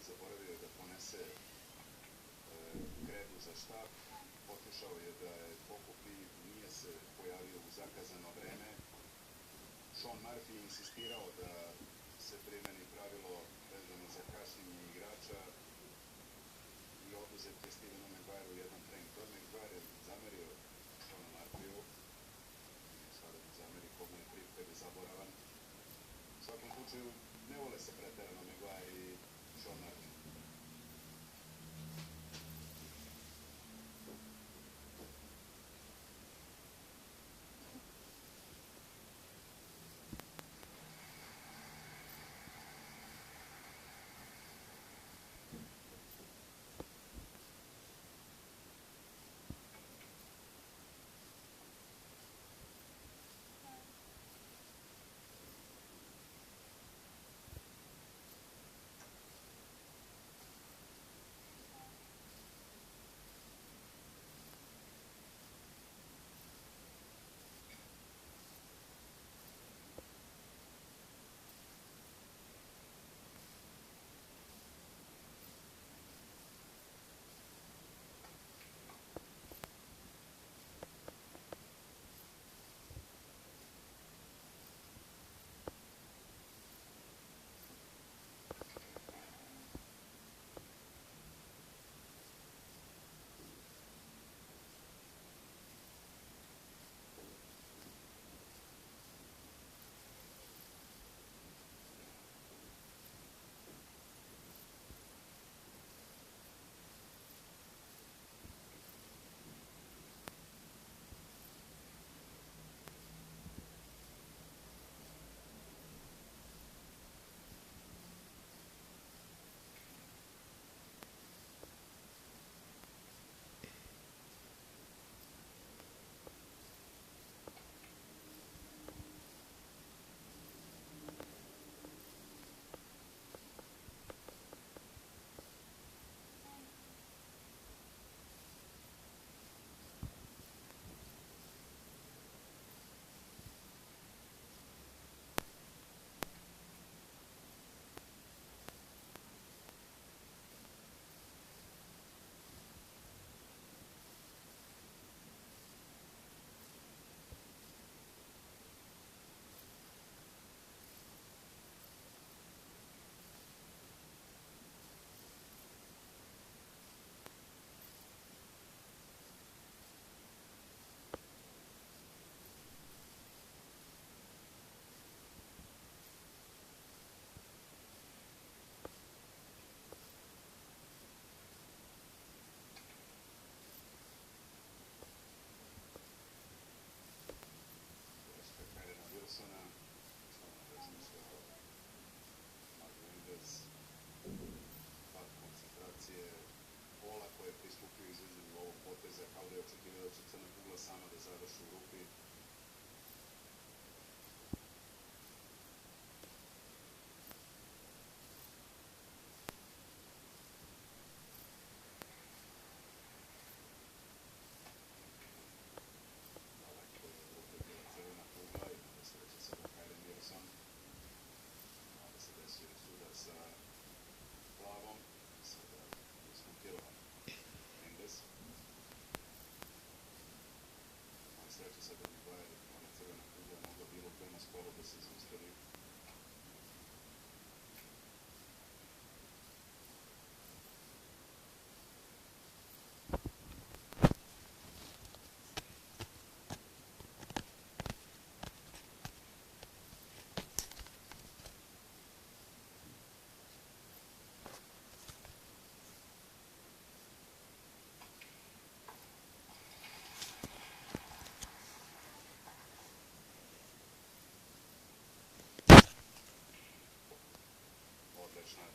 zaboravio je da ponese kredu za štap, pokušao je da je pokupi, nije se pojavio u zakazano vreme. Sean Murphy je insistirao da se primeni pravilo vezano za kašnjenje igrača i oduzet je Stevenu Maguireu jedan trening. Todd Maguire je zamerio Seanu Murphyu, sada mu zameri komu je kriv kad je zaboravan. U svakom slučaju ne vole se preterano Maguire i Sean Murphy.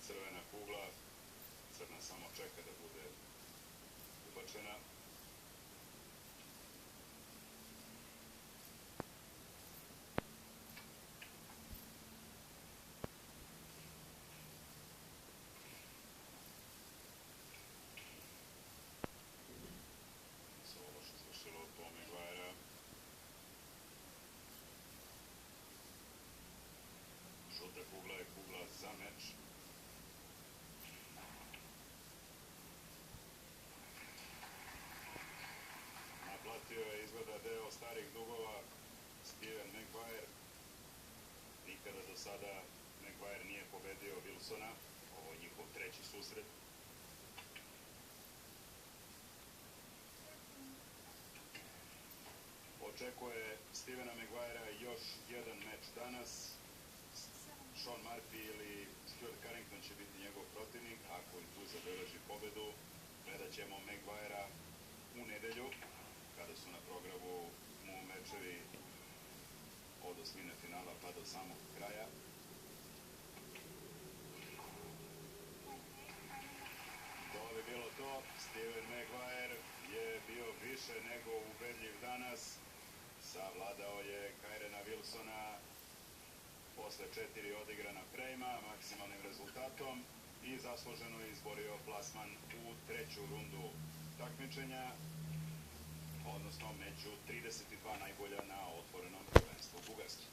Crvena kugla, crna samo čeka da bude ubačena. Ovo loše izvršilo po Maguirea. Žuta kugla je kugla za meč. deo starih dugova, Steven Maguire. Nikada do sada Maguire nije pobedio Wilsona, ovo je njihov treći susret. Očekuje Stevena Maguirea još jedan meč danas. Sean Murphy ili Stuart Carrington će biti njegov protivnik. Ako i tu zabeleži pobedu, gledat ćemo Maguirea u nedelju, kada su na programu mu mečevi od osmine finala pa do samog kraja. To bi bilo to. Steven Maguire je bio više nego ubedljiv danas. Savladao je Kyrena Wilsona posle 4 odigrana prejma, maksimalnim rezultatom i zasluženo je izborio plasman u treću rundu takmičenja, odnosno među 32 najbolja na otvorenom prvenstvu Bugarske.